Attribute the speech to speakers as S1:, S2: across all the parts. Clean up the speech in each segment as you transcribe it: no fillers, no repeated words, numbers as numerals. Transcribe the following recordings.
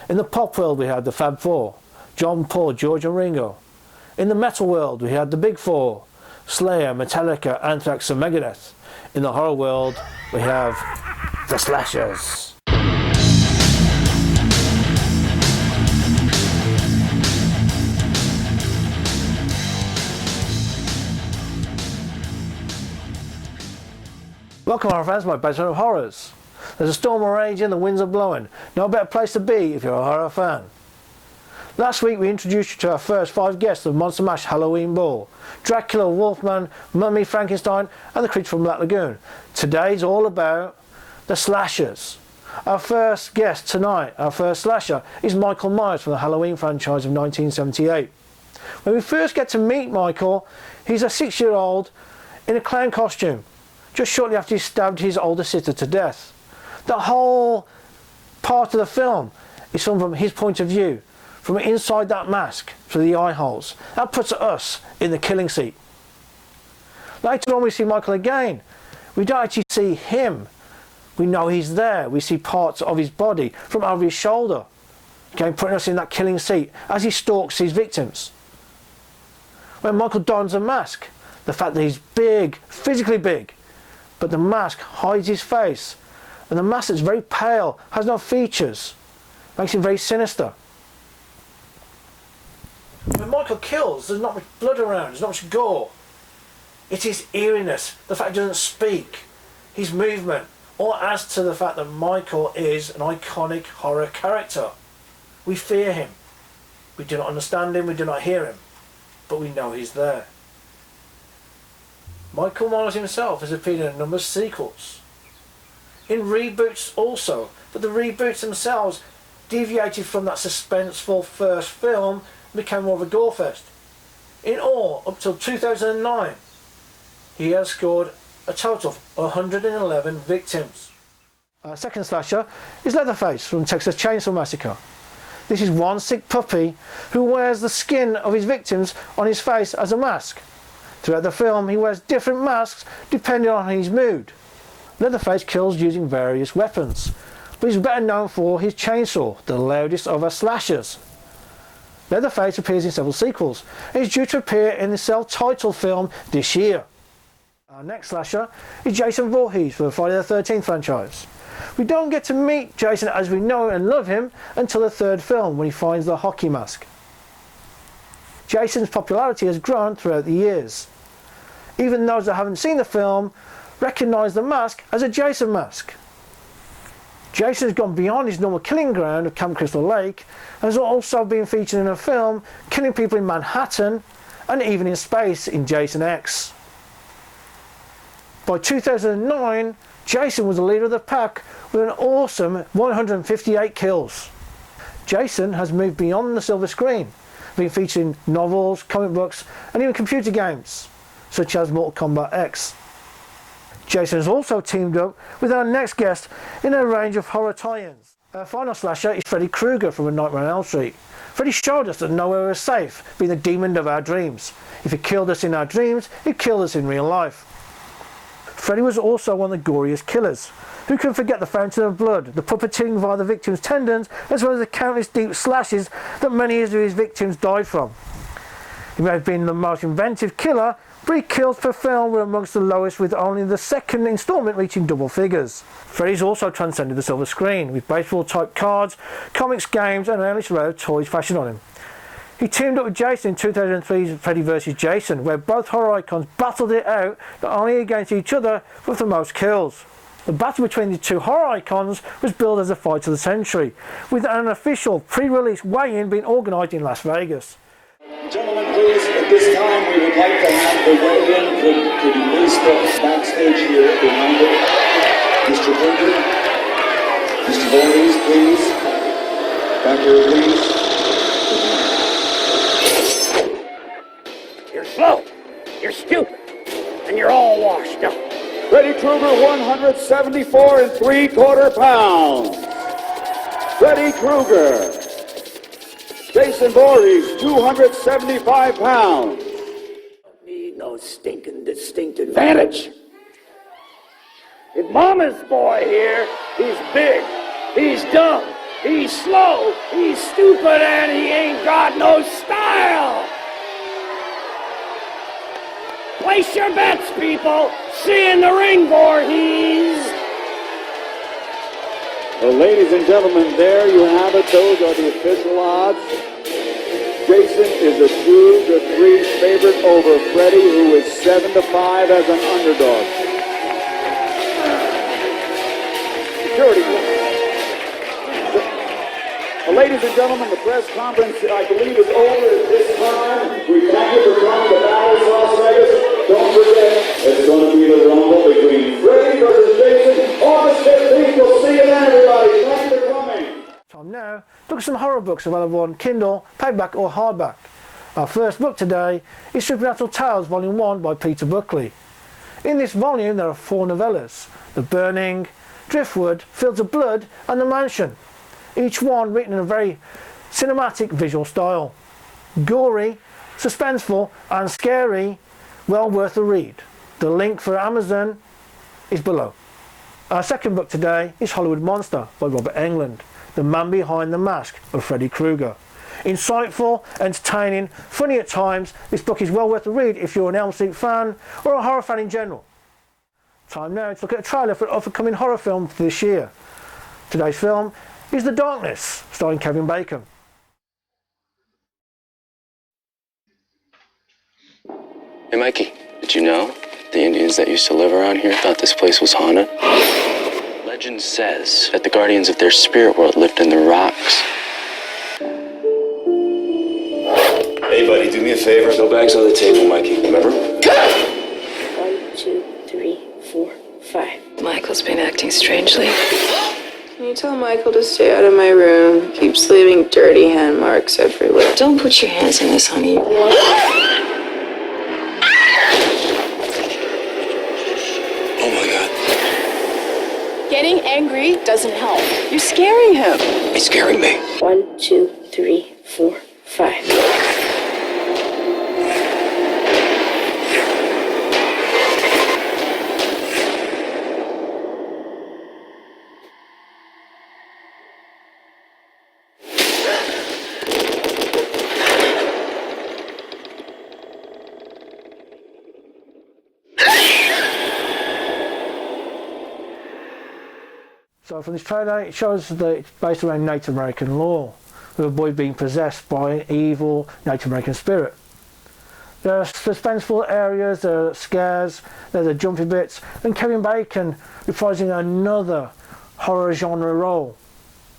S1: In the pop world we had the Fab Four, John, Paul, George and Ringo. In the metal world we had the Big Four, Slayer, Metallica, Anthrax and Megadeth. In the horror world we have the slashers. Welcome our friends to my basement of horrors. There's a storm raging, the winds are blowing. No better place to be if you're a horror fan. Last week we introduced you to our first 5 guests of Monster Mash Halloween Ball. Dracula, Wolfman, Mummy, Frankenstein and the creature from Black Lagoon. Today's all about the slashers. Our first guest tonight, our first slasher, is Michael Myers from the Halloween franchise of 1978. When we first get to meet Michael, he's a 6-year-old in a clown costume, just shortly after he stabbed his older sister to death. The whole part of the film is from his point of view, from inside that mask, through the eye holes. That puts us in the killing seat. Later on we see Michael again. We don't actually see him. We know he's there. We see parts of his body from over his shoulder. Again, putting us in that killing seat as he stalks his victims. When Michael dons a mask, the fact that he's big, physically big, but the mask hides his face, and the mask is very pale, has no features, makes him very sinister. When Michael kills, there's not much blood around, there's not much gore. It's his eeriness, the fact he doesn't speak, his movement, all adds to the fact that Michael is an iconic horror character. We fear him. We do not understand him, we do not hear him, but we know he's there. Michael Myers himself has appeared in a number of sequels. In reboots also, but the reboots themselves deviated from that suspenseful first film and became more of a gore fest. In all, up till 2009, he has scored a total of 111 victims. Our second slasher is Leatherface from Texas Chainsaw Massacre. This is one sick puppy who wears the skin of his victims on his face as a mask. Throughout the film he wears different masks depending on his mood. Leatherface kills using various weapons, but he's better known for his chainsaw, the loudest of our slashers. Leatherface appears in several sequels and is due to appear in the self-titled film this year. Our next slasher is Jason Voorhees for the Friday the 13th franchise. We don't get to meet Jason as we know and love him until the third film when he finds the hockey mask. Jason's popularity has grown throughout the years. Even those that haven't seen the film recognise the mask as a Jason mask. Jason has gone beyond his normal killing ground of Camp Crystal Lake and has also been featured in a film killing people in Manhattan and even in space in Jason X. By 2009, Jason was the leader of the pack with an awesome 158 kills. Jason has moved beyond the silver screen, being featured in novels, comic books and even computer games such as Mortal Kombat X. Jason has also teamed up with our next guest in a range of horror tie-ins. Our final slasher is Freddy Krueger from A Nightmare on Elm Street. Freddy showed us that nowhere is safe, being the demon of our dreams. If he killed us in our dreams, he killed us in real life. Freddy was also one of the goriest killers. Who can forget the fountain of blood, the puppeting via the victim's tendons, as well as the countless deep slashes that many of his victims died from. He may have been the most inventive killer, but his kills per film were amongst the lowest, with only the second instalment reaching double figures. Freddy's also transcended the silver screen, with baseball type cards, comics, games and an endless array of toys fashioned on him. He teamed up with Jason in 2003's Freddy vs Jason, where both horror icons battled it out not only against each other but for the most kills. The battle between the two horror icons was billed as a fight of the century, with an official pre-release weigh-in being organised in Las Vegas.
S2: Gentlemen, please, at this time we would like to have the weigh-in to be released backstage here behind it. Mr. Krueger, Mr. Voorhees, please. Back here, please.
S3: You're slow, you're stupid, and you're all washed up.
S2: Freddy Krueger, 174 3/4 pounds. Freddy Krueger. Jason Voorhees, 275 pounds.
S3: Don't need no stinking distinct advantage. If Mama's boy here, he's big, he's dumb, He's slow, he's stupid, and he ain't got no style. Place your bets, people. See you in the ring, vorhees.
S2: Well, ladies and gentlemen, there you have it. Those are the official odds. Jason is a 2-3 favorite over Freddy, who is 7-5 as an underdog. Security. Well, ladies and gentlemen, the press conference, I believe, is over at this time. We thank you for coming to Dallas, Las Vegas. Don't forget, it's going to be the rumble between Freddy versus Jason. August 15th. We'll see you then, everybody. Thank you for coming.
S1: Time now to look at some horror books available on Kindle, paperback or hardback. Our first book today is Supernatural Tales Volume 1 by Peter Buckley. In this volume there are 4 novellas: The Burning, Driftwood, Fields of Blood and The Mansion. Each one written in a very cinematic visual style. Gory, suspenseful and scary, well worth a read. The link for Amazon is below. Our second book today is Hollywood Monster by Robert Englund, the man behind the mask of Freddy Krueger. Insightful, entertaining, funny at times, this book is well worth a read if you're an Elm Street fan or a horror fan in general. Time now to look at a trailer for an up-and-coming horror film for this year. Today's film is The Darkness, starring Kevin Bacon.
S4: Hey Mikey, did you know the Indians that used to live around here thought this place was haunted? Legend says that the guardians of their spirit world lived in the rocks.
S5: Hey buddy, do me a favor. No bags on the table, Mikey, remember?
S3: 1, 2, 3, 4, 5.
S6: Michael's been acting strangely. Can you tell Michael to stay out of my room? Keeps leaving dirty hand marks everywhere. Don't put your hands in this, honey.
S5: Oh my god.
S6: Getting angry doesn't help. You're scaring him.
S5: He's scaring me.
S3: 1, 2, 3, 4, 5.
S1: So from this trailer it shows that it's based around Native American lore, with a boy being possessed by an evil Native American spirit. There are suspenseful areas, there are scares, there's the jumpy bits, and Kevin Bacon reprising another horror genre role,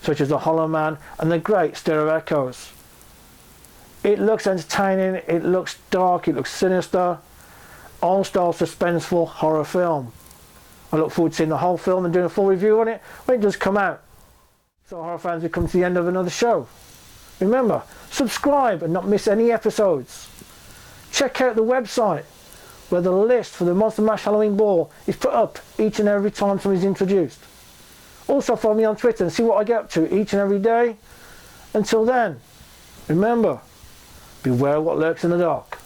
S1: such as The Hollow Man and The Great Stereo Echoes. It looks entertaining, it looks dark, it looks sinister, old-style suspenseful horror film. I look forward to seeing the whole film and doing a full review on it when it does come out. So horror fans, we've come to the end of another show. Remember, subscribe and not miss any episodes. Check out the website where the list for the Monster Mash Halloween Ball is put up each and every time somebody's introduced. Also follow me on Twitter and see what I get up to each and every day. Until then, remember, beware what lurks in the dark.